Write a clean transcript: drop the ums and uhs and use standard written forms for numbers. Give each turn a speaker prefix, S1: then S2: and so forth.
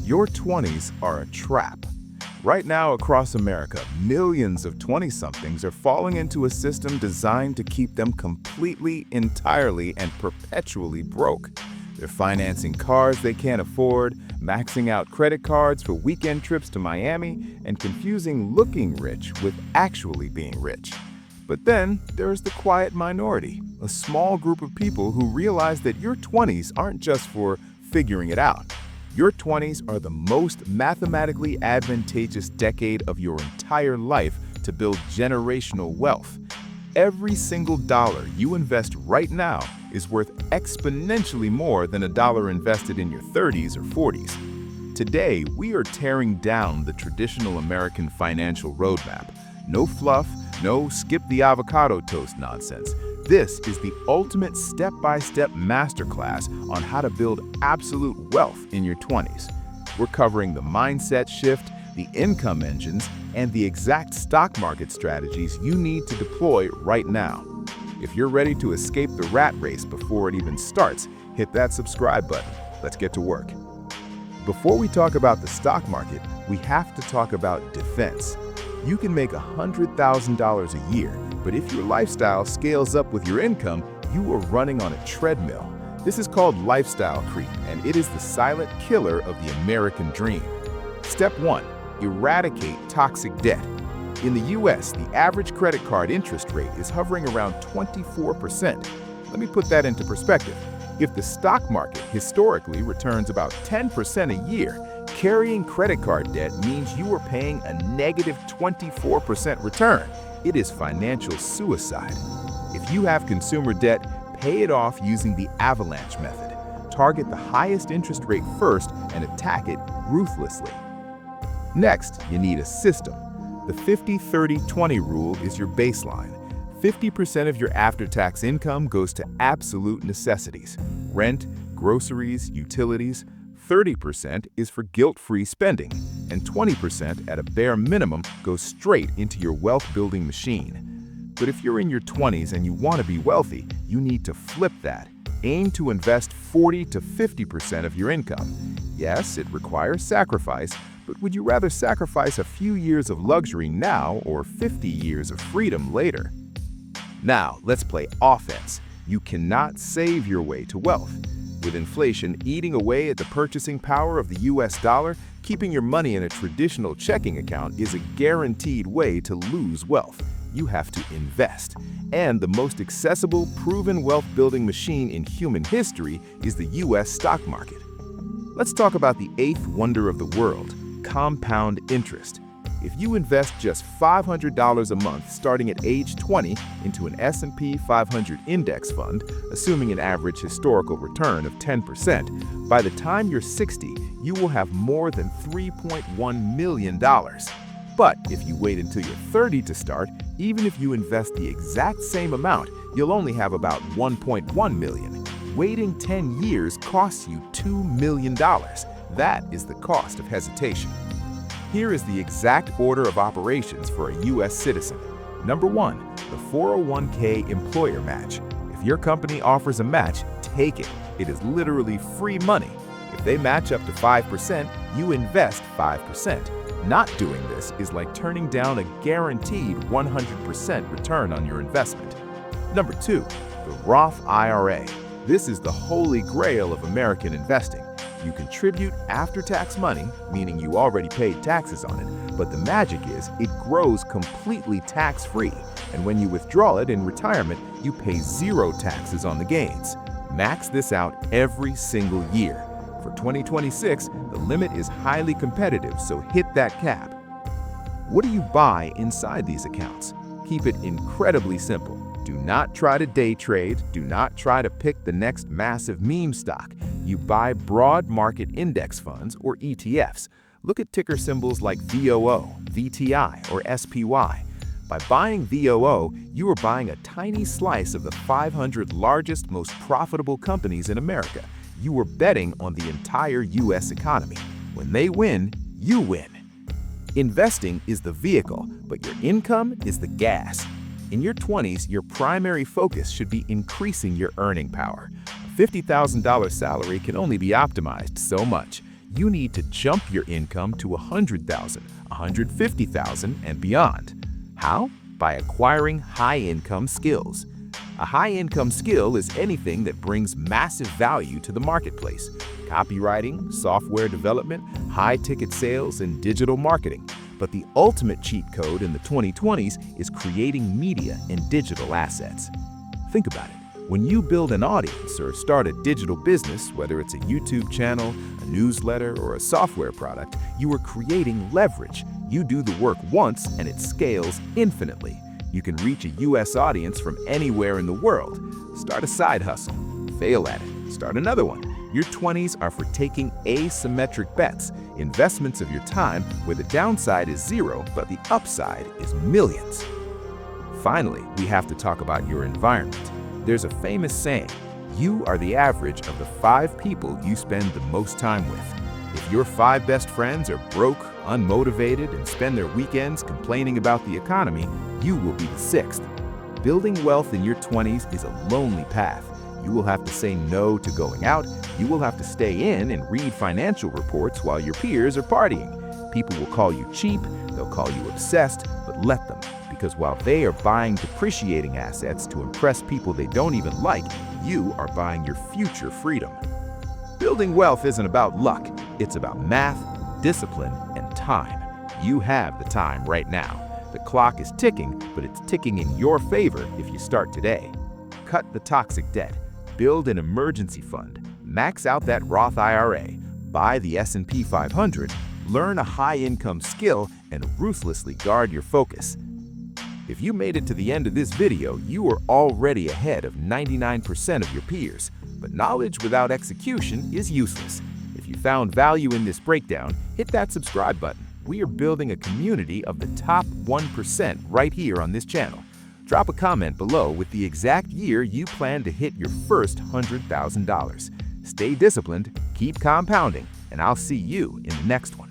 S1: Your 20s are a trap. Right now across America, millions of 20-somethings are falling into a system designed to keep them completely, entirely, and perpetually broke. They're financing cars they can't afford, maxing out credit cards for weekend trips to Miami, and confusing looking rich with actually being rich. But then there's the quiet minority, a small group of people who realize that your 20s aren't just for figuring it out. Your 20s are the most mathematically advantageous decade of your entire life to build generational wealth. Every single dollar you invest right now is worth exponentially more than a dollar invested in your 30s or 40s. Today, we are tearing down the traditional American financial roadmap. No fluff, no skip the avocado toast nonsense. This is the ultimate step-by-step masterclass on how to build absolute wealth in your 20s. We're covering the mindset shift, the income engines, and the exact stock market strategies you need to deploy right now. If you're ready to escape the rat race before it even starts, hit that subscribe button. Let's get to work. Before we talk about the stock market, we have to talk about defense. You can make $100,000 a year, but if your lifestyle scales up with your income, you are running on a treadmill. This is called lifestyle creep, and it is the silent killer of the American dream. Step 1. Eradicate toxic debt. In the US, the average credit card interest rate is hovering around 24%. Let me put that into perspective. If the stock market historically returns about 10% a year, carrying credit card debt means you are paying a negative 24% return. It is financial suicide. If you have consumer debt, pay it off using the avalanche method. Target the highest interest rate first and attack it ruthlessly. Next, you need a system. The 50-30-20 rule is your baseline. 50% of your after-tax income goes to absolute necessities: rent, groceries, utilities. 30% is for guilt-free spending, and 20% at a bare minimum goes straight into your wealth-building machine. But if you're in your 20s and you want to be wealthy, you need to flip that. Aim to invest 40 to 50% of your income. Yes, it requires sacrifice, but would you rather sacrifice a few years of luxury now or 50 years of freedom later? Now, let's play offense. You cannot save your way to wealth. With inflation eating away at the purchasing power of the US dollar, keeping your money in a traditional checking account is a guaranteed way to lose wealth. You have to invest. And the most accessible, proven wealth-building machine in human history is the US stock market. Let's talk about the eighth wonder of the world: compound interest. If you invest just $500 a month starting at age 20 into an S&P 500 index fund, assuming an average historical return of 10%, by the time you're 60, you will have more than $3.1 million. But if you wait until you're 30 to start, even if you invest the exact same amount, you'll only have about $1.1 million. Waiting 10 years costs you $2 million. That is the cost of hesitation. Here is the exact order of operations for a US citizen. Number 1, the 401k employer match. If your company offers a match, take it. It is literally free money. If they match up to 5%, you invest 5%. Not doing this is like turning down a guaranteed 100% return on your investment. Number 2, the Roth IRA. This is the holy grail of American investing. You contribute after-tax money, meaning you already paid taxes on it, but the magic is it grows completely tax-free, and when you withdraw it in retirement, you pay 0 taxes on the gains. Max this out every single year. For 2026, the limit is highly competitive, so hit that cap. What do you buy inside these accounts? Keep it incredibly simple. Do not try to day trade. Do not try to pick the next massive meme stock. You buy broad market index funds, or ETFs. Look at ticker symbols like VOO, VTI, or SPY. By buying VOO, you are buying a tiny slice of the 500 largest, most profitable companies in America. You are betting on the entire US economy. When they win, you win. Investing is the vehicle, but your income is the gas. In your 20s, your primary focus should be increasing your earning power. A $50,000 salary can only be optimized so much. You need to jump your income to 100,000, 150,000, and beyond. How? By acquiring high-income skills. A high-income skill is anything that brings massive value to the marketplace. Copywriting, software development, high-ticket sales, and digital marketing. But the ultimate cheat code in the 2020s is creating media and digital assets. Think about it. When you build an audience or start a digital business, whether it's a YouTube channel, a newsletter, or a software product, you are creating leverage. You do the work once and it scales infinitely. You can reach a US audience from anywhere in the world. Start a side hustle. Fail at it. Start another one. Your 20s are for taking asymmetric bets, investments of your time where the downside is zero, but the upside is millions. Finally, we have to talk about your environment. There's a famous saying, you are the average of the 5 people you spend the most time with. If your 5 best friends are broke, unmotivated, and spend their weekends complaining about the economy, you will be the 6th. Building wealth in your 20s is a lonely path. You will have to say no to going out. You will have to stay in and read financial reports while your peers are partying. People will call you cheap, they'll call you obsessed, but let them. Because while they are buying depreciating assets to impress people they don't even like, you are buying your future freedom. Building wealth isn't about luck. It's about math, discipline, and time. You have the time right now. The clock is ticking, but it's ticking in your favor if you start today. Cut the toxic debt. Build an emergency fund. Max out that Roth IRA. Buy the S&P 500. Learn a high-income skill and ruthlessly guard your focus. If you made it to the end of this video, you are already ahead of 99% of your peers. But knowledge without execution is useless. If you found value in this breakdown, hit that subscribe button. We are building a community of the top 1% right here on this channel. Drop a comment below with the exact year you plan to hit your first $100,000. Stay disciplined, keep compounding, and I'll see you in the next one.